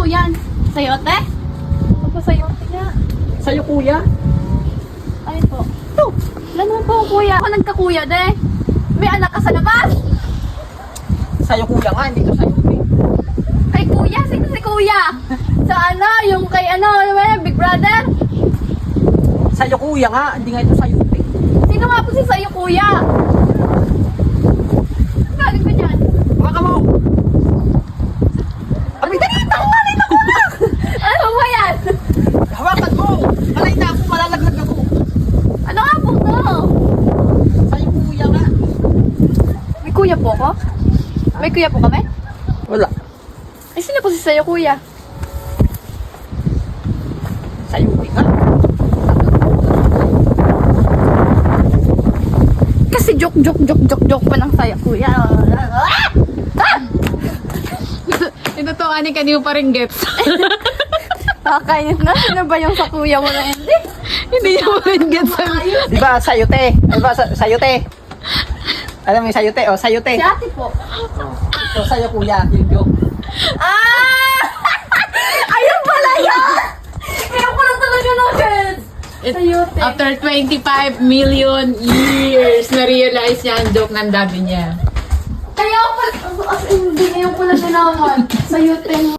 yan? Sayote? Ano po sayote niya? Sa'yo, kuya? Ay po. Ito! Wala naman po ang kuya. Ako nagkakuya, de. May anak ka sa labas! Sa'yo, kuya nga, hindi to sa'yo. Kay kuya? Sino si kuya? Sa ano? Yung kay ano ba yan? Big brother? Sa'yo, kuya nga, hindi nga ito sa'yo. Sino nga po si sayo kuya? Galing ba dyan? Baka mo! Abi, dali! Takumalay na ko! Ano ba yan? Hawakan mo! Malay na ako, malalaglag ako. Ano nga po to? Sa'yo, kuya nga. May kuya po ko? May kuya po kami? Wala. Ay, sino po si sayo kuya? Sa'yo, kuya nga. Kasi joke pa ng sayo kuya. Ah! Ito to, ani kanino pa rin gets. Nakakainis na. Sino ba yung sa kuya mo na hindi? Hindi niya pa rin gets. Di ba, sa'yo, te? Di ba, sa'yo, te? Alam mo yung sa'yo, te? O, sa'yo, te. Si ate po. So, sa'yo, kuya. Yung joke. Ah! Ayun pala yun! Ayun pala talaga ng heads! Sayote. After 25 million years, na-realize niya ang joke ng daddy niya. Kaya pala, as in, hindi ngayon pala nalaman. Sayote.